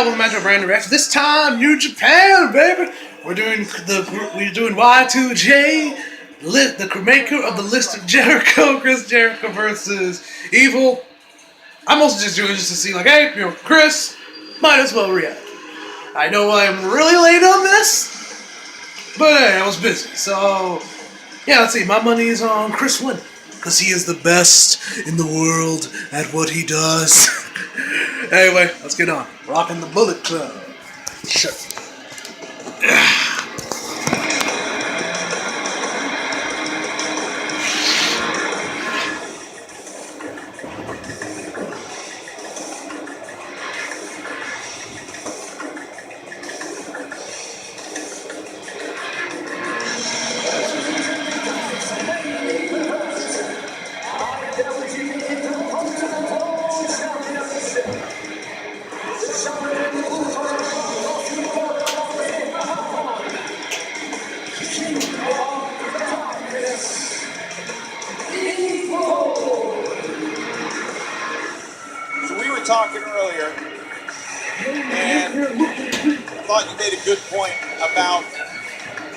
welcome back to a brand new reaction. This time, New Japan, baby. We're doing Y2J, the maker of the list of Jericho, Chris Jericho versus Evil. I'm also just doing just to see, like, hey, Chris, might as well react. I know I'm really late on this, but hey, I was busy. So, yeah, let's see. My money is on Chris winning, because he is the best in the world at what he does. Anyway, let's get on. Rocking the Bullet Club. Sure. Talking earlier, and I thought you made a good point about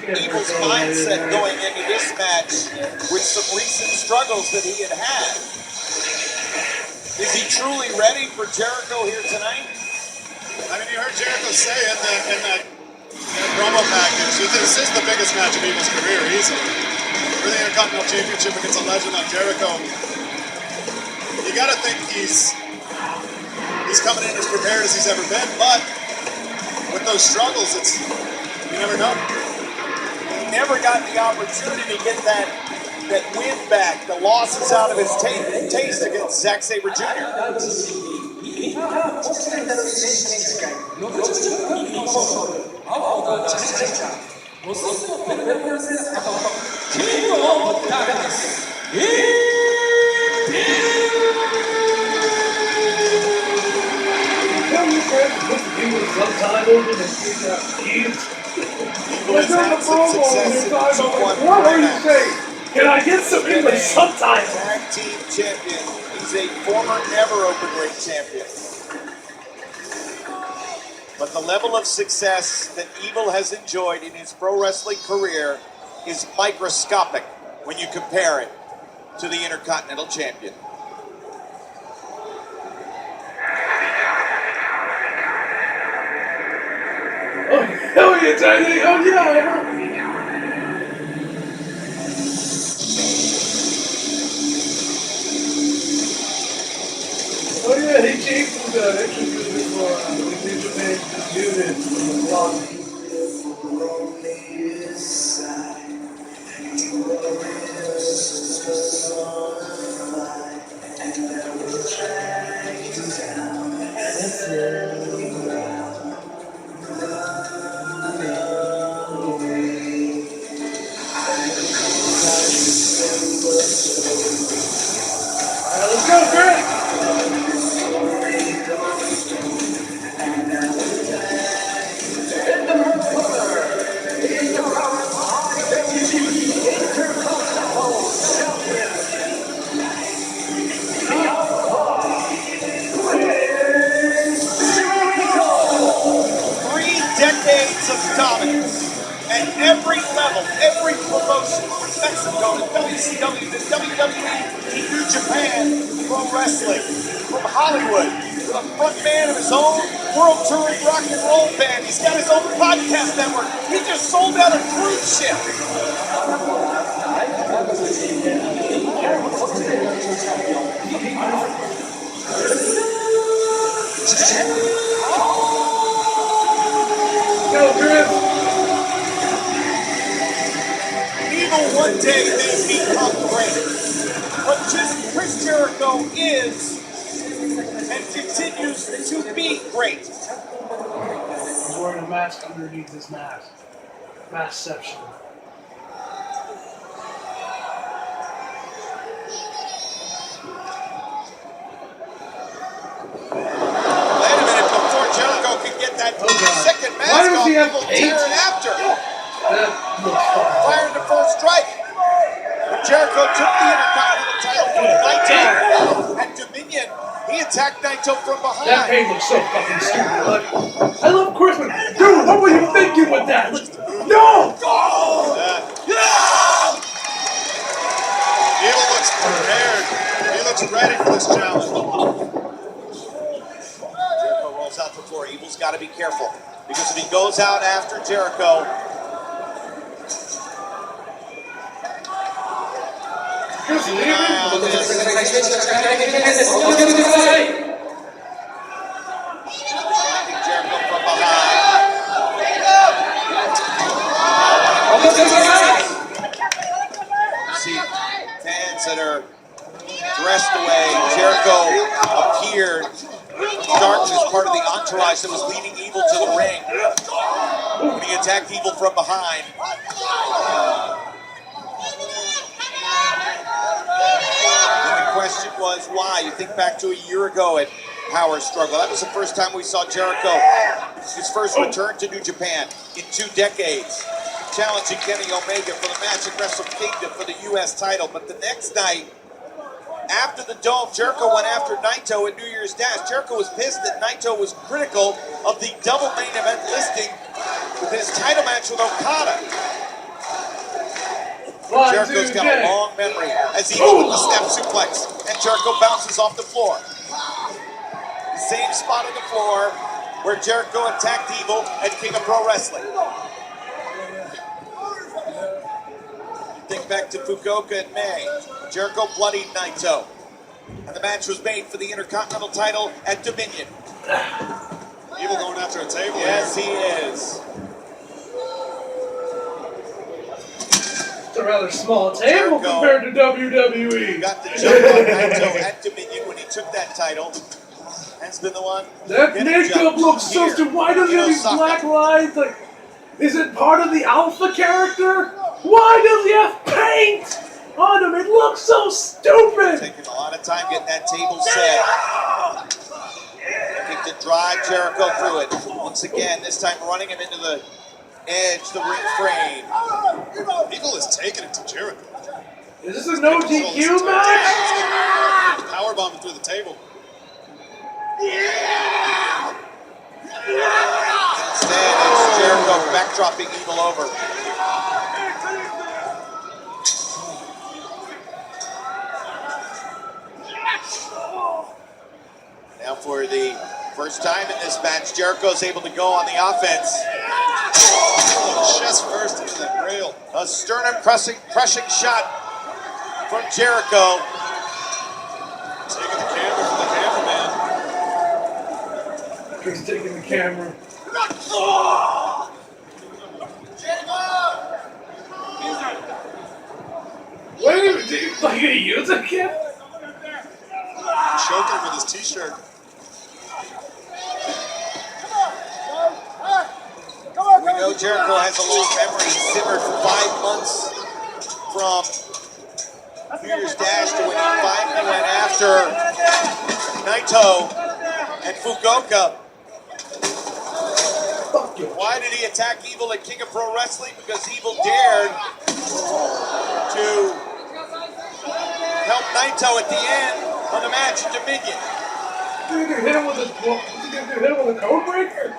Evil's mindset going into this match with some recent struggles that he had had. Is he truly ready for Jericho here tonight? I mean, you heard Jericho say in that promo package that this is the biggest match of Evil's career, easily. For the Intercontinental Championship against a legend like Jericho. You gotta think he's coming in as prepared as he's ever been, but with those struggles, you never know. He never got the opportunity to get that win back, the losses out of his taste against Zack Sabre Jr. Subtitles and keys. What are you saying? Can I get some English subtitles? Tag team champion. He's a former never openweight champion. But the level of success that Evil has enjoyed in his pro wrestling career is microscopic when you compare it to the Intercontinental Champion. Oh yeah, Tiny! Oh yeah! Oh yeah, he changed the introduce before New Japan unit from the blog. Let's go, Chris! Decades of dominance at every level, every promotion, from Mexico to WCW to WWE to New Japan, pro wrestling, from Hollywood to the front man of his own world touring rock and roll band. He's got his own podcast network. He just sold out a cruise ship. Go, Chris! Evil one day may become great, but just Chris Jericho is and continues to be great. He's wearing a mask underneath his mask. Maskception. Second mask off, Evil tearing after. Fired the first strike. But Jericho took the Intercontinental title from 19 at Dominion He attacked Naito from behind. That pain looks so fucking stupid. Like, I love Christmas. Dude, what were you thinking with that? Like, no! Evil looks prepared. He looks ready for this challenge. Jericho rolls out the floor. Evil's got to be careful because if he goes out after Jericho, Chris, leave it. Jericho from behind. See fans that are dressed away. Jericho appeared from darkness, part of the entourage that was leading Evil to the ring. When he attacked Evil from behind. And the question was why? You think back to a year ago at Power Struggle. That was the first time we saw Jericho, his first return to New Japan in 2 decades. Challenging Kenny Omega for the match at Wrestle Kingdom for the U.S. title. But the next night, after the Dome, Jericho went after Naito at New Year's Dash. Jericho was pissed that Naito was critical of the double main event listing with his title match with Okada. Jericho's got a long memory as he with the step suplex, and Jericho bounces off the floor. The same spot on the floor where Jericho attacked Evil at King of Pro Wrestling. Think back to Fukuoka in May. Jericho bloodied Naito. And the match was made for the Intercontinental title at Dominion. Evil going after a table. Yes, he is. It's a rather small table Jericho compared to WWE. got the jump on Naito at Dominion when he took that title. That's been the one. That makeup looks so stupid. Why does he have these black lines? Like, is it part of the Alpha character? Why does he have paint on him? It looks so stupid. Taking a lot of time getting that table set. Looking to drive Jericho through it. Once again, this time running him into the edge, the ring frame. Evil is taking it to Jericho. Is this a no DQ match? Powerbomb him through the table. Instead, it's Jericho backdropping Evil over. Now for the first time in this match, Jericho's able to go on the offense. Chest first into that rail. A sternum crushing shot from Jericho. Taking the camera from the cameraman. He's taking the camera. Wait a minute, dude. Are you gonna use it again? Choking with his t-shirt. We know Jericho has a long memory. He simmered for 5 months from New Year's Dash to when he finally went after Naito and Fukuoka. Why did he attack Evil at King of Pro Wrestling? Because Evil dared to help Naito at the end of the match at Dominion. Dude, you hit him with a code breaker?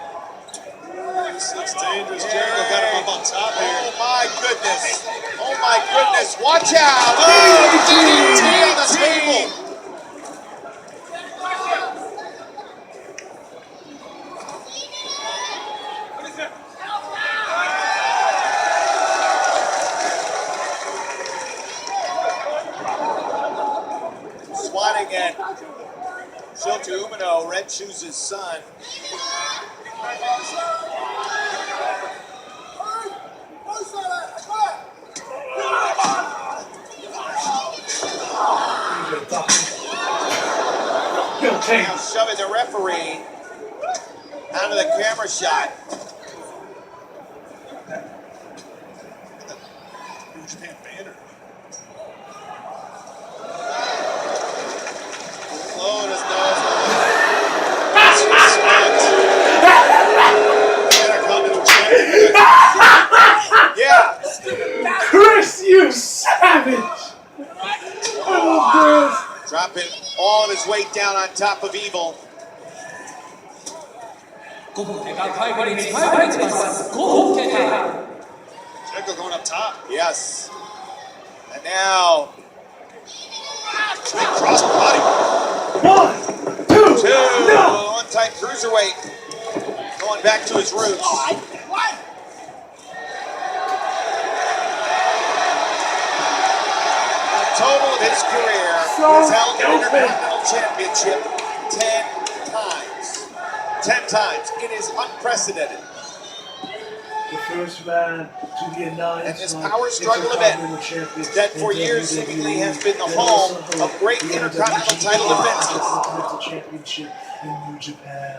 This looks dangerous. Jericho got him up on top here. Oh my goodness. Oh my goodness. Watch out. Oh, DDT on the table. Swatting at Shota Umino, Red Shoes' son. Now shoving the referee out of the camera shot. New Japan banner. Blowing his nose. Yeah. Chris, you savage! I love Chris. Dropping all of his his way down on top of Evil. Jericho going up top. Yes. And now, Cross body. 1, 2, no! one-time cruiserweight going back to his roots. The total of his career has held the Intercontinental Championship 10 times. 10 times. It is unprecedented. The first man to be announced. And this power struggle event that for years seemingly has been the home of great Intercontinental title defenses. Championship in New Japan.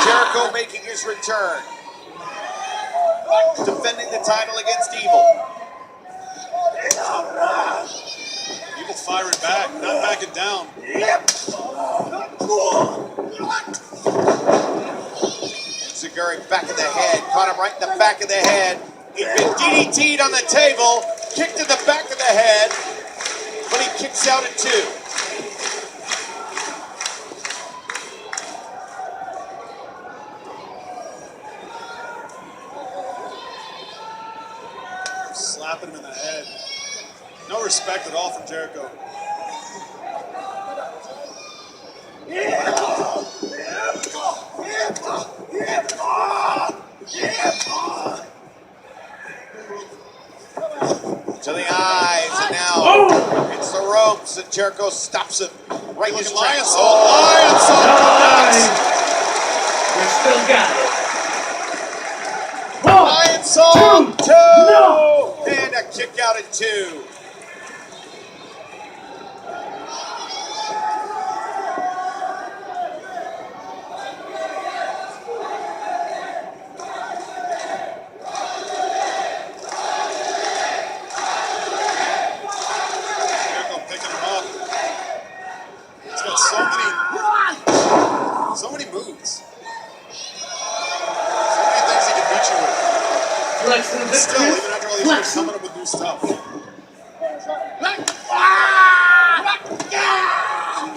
Jericho making his return. Defending the title against Evil. Evil firing back, not backing down. Zaguri back of the head, caught him right in the back of the head. He'd been DDT'd on the table, kicked in the back of the head, but he kicks out at 2. Slapping him in the head. No respect at all from Jericho. To the eyes, and now it's the ropes, and Jericho stops him right in his tracks. Lion Song Lion Song 2! No! And a kick out at 2. Jericho picking him up. He's got so many moves. So many things he can beat you with. Still, even after all these years, coming up with new stuff. See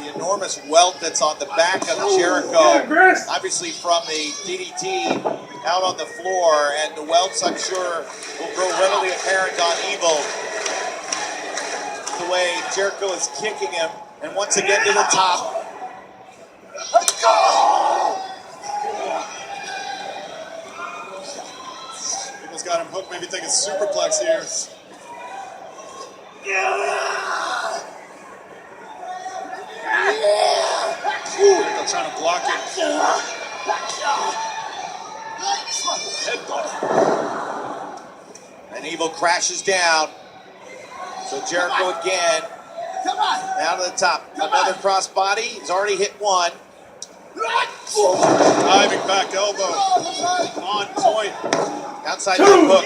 the enormous welt that's on the back of Jericho. Obviously from the DDT out on the floor, and the welts, I'm sure, will grow readily apparent on Evil. The way Jericho is kicking him, and once again to the top. Evil's got him hooked, maybe thinking superplex here. Jericho trying to block it. Headbutt. And Evil crashes down. So Jericho again. Down to the top. Another crossbody. He's already hit one. Diving back elbow. On point. Outside the hook.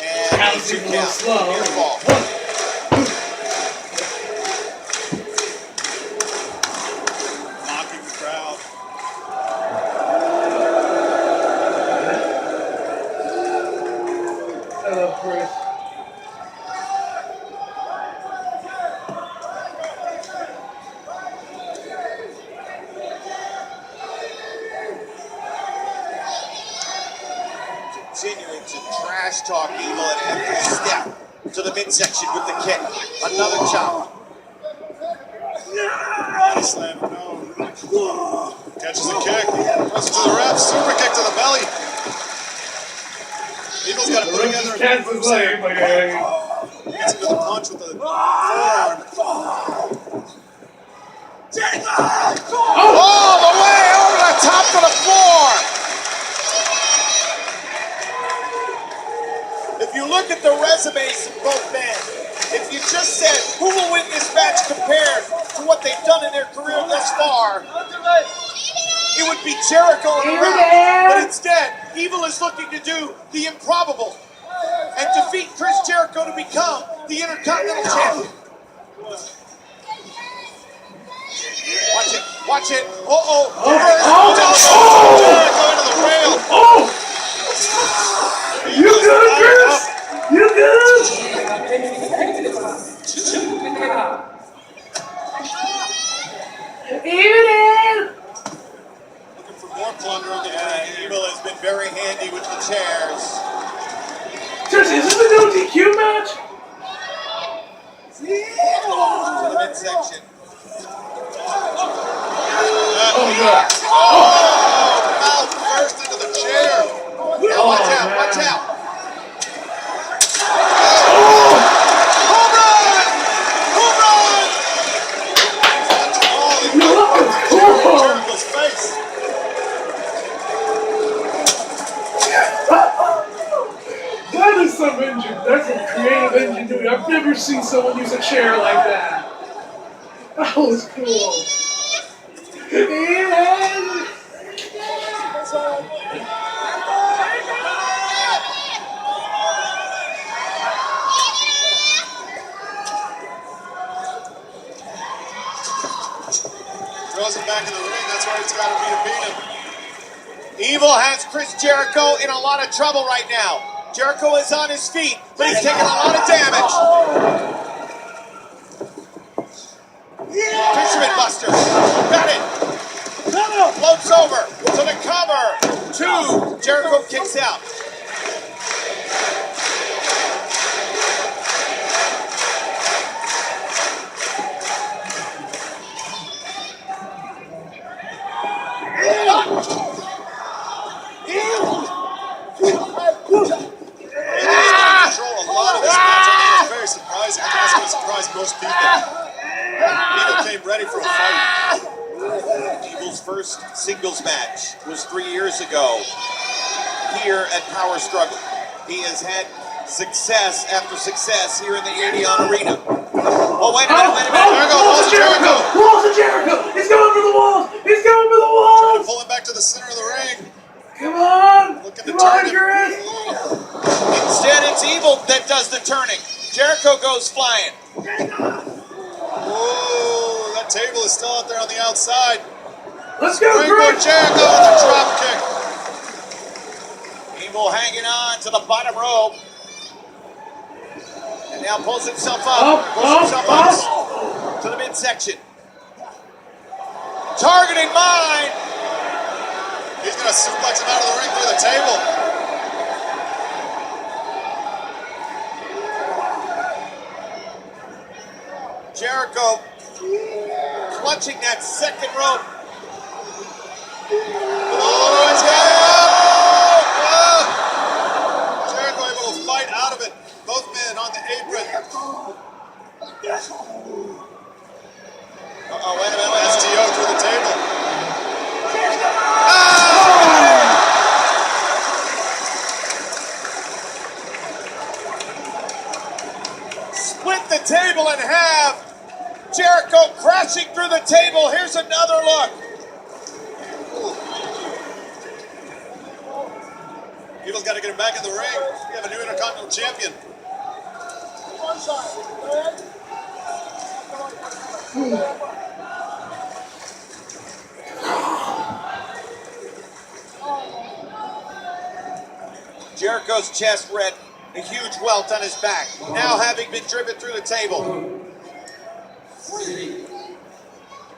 And a 2 count. Near fall. Knocking the crowd. I love Chris. Continuing to trash talk Evil at every step to the midsection with the kick. Another chop. Body slam, no. Catches the kick. Goes to the ref. Super kick to the belly. Evil's got to put together a good move here. Gets into the punch with the forearm. All the way over the top of the floor. If you look at the resumes of both men, if you just said who will win this match compared to what they've done in their career thus far, it would be Jericho and the Rock. But instead, Evil is looking to do the improbable and defeat Chris Jericho to become the Intercontinental Champion. Watch it, watch it. Jericho into the rail. You good, Chris? You good? DQ match? To the midsection. Oh, God. Mouth first into the chair. Now watch out, watch out. Home run! Home run! Oh, he put Jericho's face. That is some engine. That's some creative ingenuity. I've never seen someone use a chair like that. That was cool. Yeah. Throws him back in the ring. That's where it's got to be to beat him. Evil has Chris Jericho in a lot of trouble right now. Jericho is on his feet, but he's taking a lot of damage. Fisherman Buster. Got it. Floats over to the cover. 2. Jericho kicks out. Control a lot of this match. I think it was very surprising. I think that's going to surprise most people. Evil came ready for a fight. Evil's first singles match was 3 years ago here at Power Struggle. He has had success after success here in the Adion Arena. Oh, wait a minute, wait a minute. There goes Jericho. Walls of Jericho! He's going for the walls! He's going for the Trying to walls! pull him back to the center of the ring. Come on! Looking to Come on, turn him. Chris! Instead, it's Evil that does the turning. Jericho goes flying. Oh, that table is still out there on the outside. Let's go, Springboard Chris! Jericho with a drop kick. Evil hanging on to the bottom rope. And now pulls himself up. To the midsection. Target in mind. He's going to suplex him out of the ring through the table. Jericho clutching that second rope. Oh, he's got it up! Jericho able to fight out of it. Both men on the apron. Uh-oh, wait a minute. STO through the table. Split the table in half. Jericho crashing through the table. Here's another look. Evil's got to get him back in the ring. We have a new Intercontinental Champion. Jericho's chest red, a huge welt on his back, now having been driven through the table.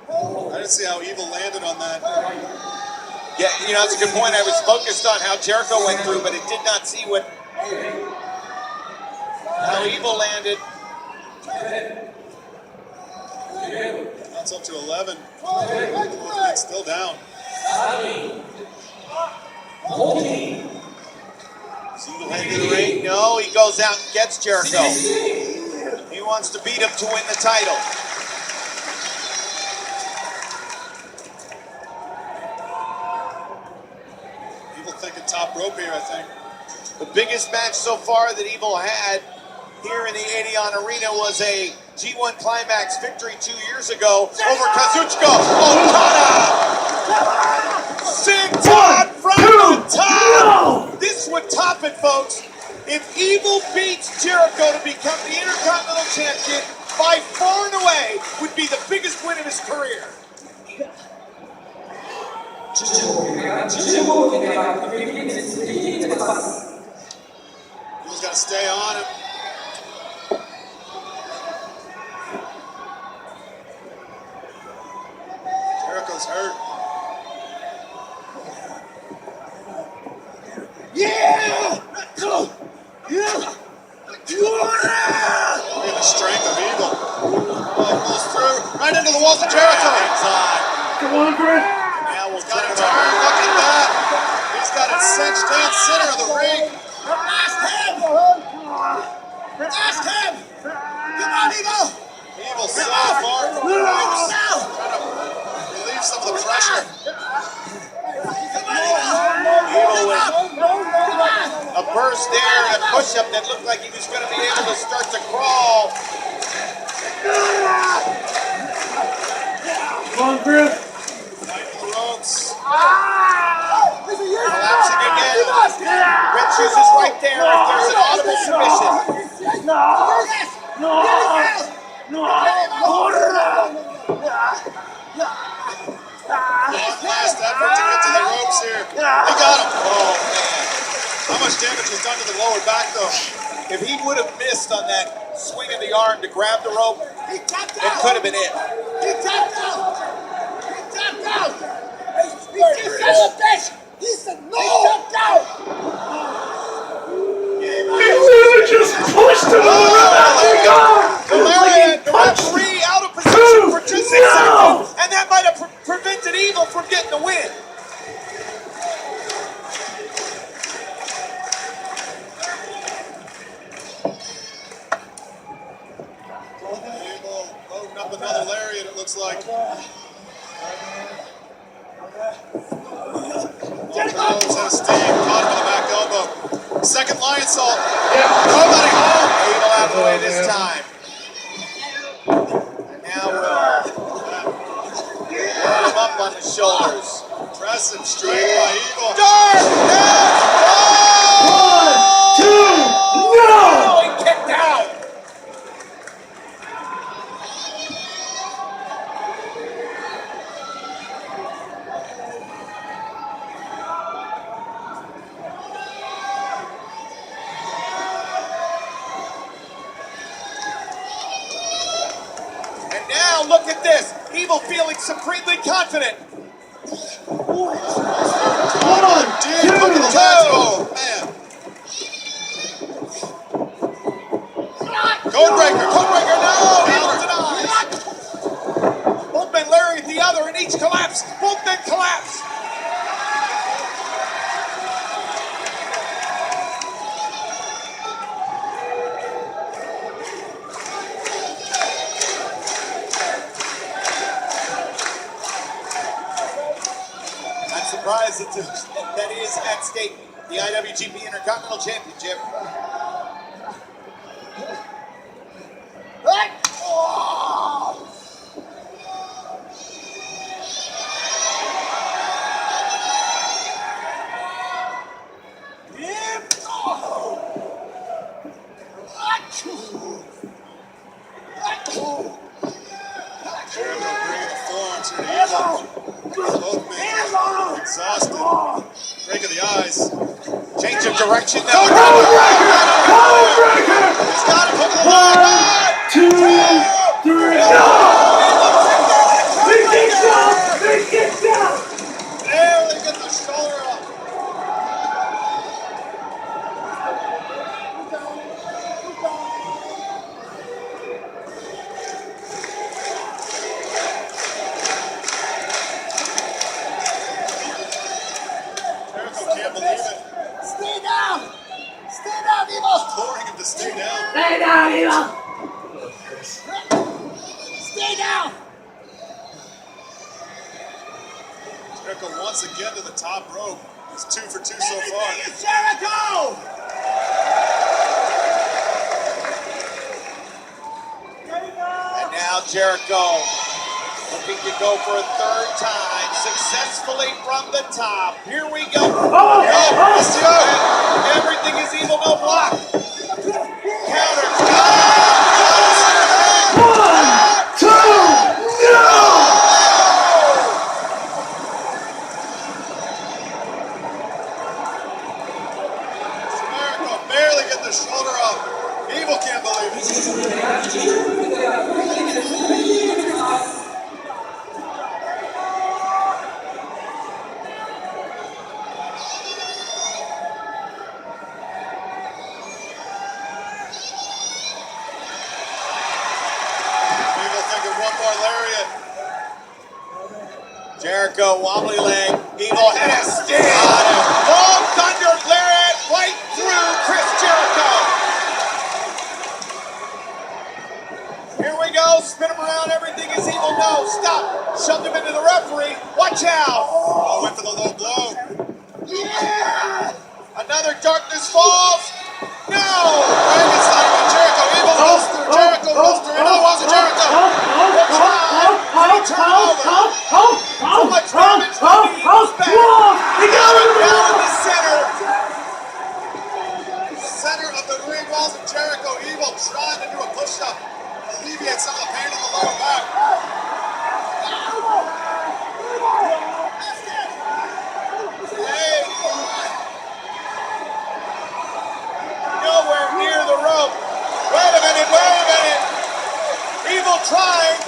I didn't see how Evil landed on that. Yeah, you know, that's a good point. I was focused on how Jericho went through, but it did not see how Evil landed. That's up to 11. It's still down. Is Evil heading to the ring? No, he goes out and gets Jericho. He wants to beat him to win the title. Evil thinking top rope here, I think. The biggest match so far that Evil had here in the Adion Arena was a G1 Climax victory 2 years ago over Kazuchika Okada. Senton from the top. This would top it, folks. If Evil beats Jericho to become the Intercontinental Champion, by far and away would be the biggest win of his career. Evil's got to stay on him. Jericho's hurt. Yeah! walls of Jericho. Come on, Chris. Now we'll got it turn. Look at that. He's got it cinched down center of the ring. Ask him! Ask him! Come on, Evil! Evil so far from the ropes. Trying to relieve some of the pressure. Come on, Evil! A burst there and a push-up that looked like he was going to be able to start to crawl. Come on, Chris. Fighting the ropes. Collapsing again. Red Shoes is right there if there's an audible submission. One last effort to get to the ropes here. They got him. Oh, man. How much damage was done to the lower back, though? If he would have missed on that swing of the arm to grab the rope, it could have been it. He tapped out! He tapped out! He said this! He said no! He tapped out! He literally just pushed him on the ground. The referee out of position for just a second, and that might have prevented Evil from getting the win. Evil loading up another lariat, it looks like. Nose has Steve caught him in the back elbow. Second lion salt. Nobody home. Evil out of the way this time. And now we'll roll him up on the shoulders. Impressive strike by Evil. Dark! One, two, no! Oh, he kicked out! And now look at this. Evil feeling supremely confident. One, Dude, look at the two. legs. Oh, man. Codebreaker. Codebreaker. No. Evil denies. Both men lariat the other and each collapse. Both men collapse. Not surprised that is at stake. The IWGP Intercontinental Championship. Jericho bringing the forearms here to Evil. Both men exhausted. Break of the eyes. Change of direction now. Codebreaker! He's got him hook the One, line. two, three, no! Big kick down! Big kick down! Barely get the shoulder up. Jericho can't believe it. Stay down. Stay down, Evil. Imploring him to stay down. Stay down, Evil! Stay down. Jericho once again to the top rope. He's 2 for 2 so far. It's Jericho. And now Jericho looking to go for a third time, successfully from the top. Here we go. Let's do it. Everything is Evil, no block. Counter. One, two, no! Jericho barely get the shoulder up. Evil can't believe it. Evil thinking one more lariat. Jericho, wobbly leg, Evil head of steel. Long thunder lariat right through Chris Jericho. Here we go, spin him around, everything is Evil. No, stop. Shoved him into the referee. Watch out. Oh, went for the low blow. Yeah. Another darkness falls. No. Frankenstein by Jericho. Evil rolls through. Jericho rolls through. No, it wasn't Jericho. They tried. He turned over. So much damage to the Evil's back. He got him! Down in the center. Center of the ring walls of Jericho. Evil trying to do a push-up. Alleviate some of the pain in the lower back. Hey. Nowhere near the rope. Wait a minute, wait a minute. Evil trying.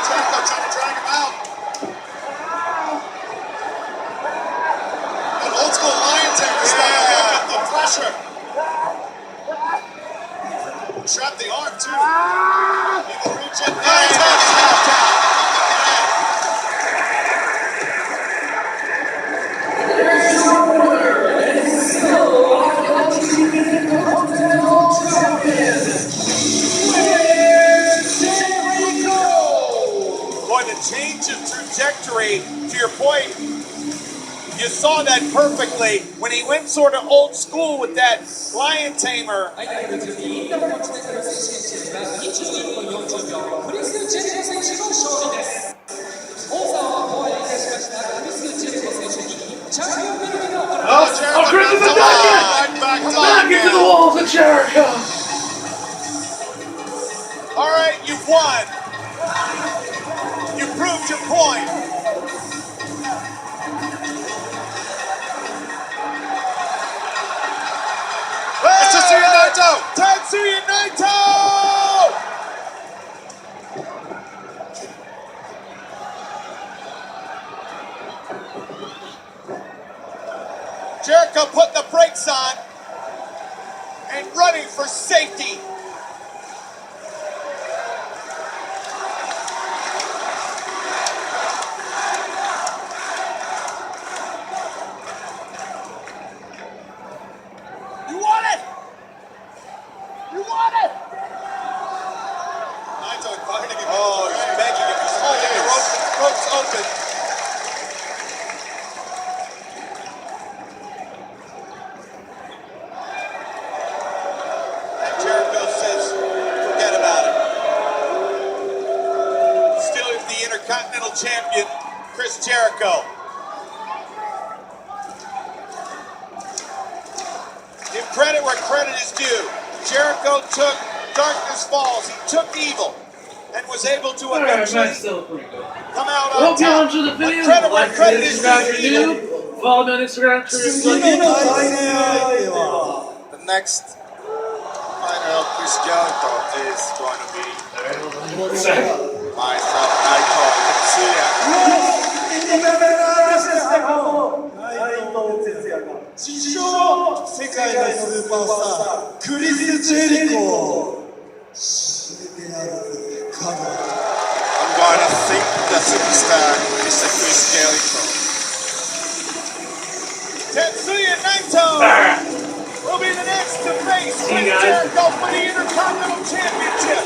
Jericho trying to drag him out. An old school lion tamer style. Look at the pressure. Trap the arm too. Evil reach in. Tapped out. Boy, the change of trajectory, to your point, you saw that perfectly when he went sort of old school with that lion tamer. Oh, Chris is done yet! Back to Back into the walls of Jericho! All right, you've won. You proved your point. It's Tetsuya Naito! Tetsuya Naito! Jericho put the brakes on and running for safety. You won it! You won it! Naito inviting him. Oh, he's begging him. He's holding the ropes open. And Jericho says, forget about it. Still the Intercontinental Champion, Chris Jericho. Give credit where credit is due. Jericho took Darkness Falls. He took Evil and was able to eventually still pretty good. come out I on hope you top. enjoyed the video. Credit where Like, credit share, is subscribe if due. you're new. Follow me on Instagram. The next fighter of Chris Jericho is going to be myself, Naito Tetsuya. 地上世界のスーパースタークリス・ジェリコ締めてやるカモ I'm going to sing the superstar, Mr. Chris Jericho. Tetsuya Naito will be the next to face See you Chris guys. Jericho for the Intercontinental Championship.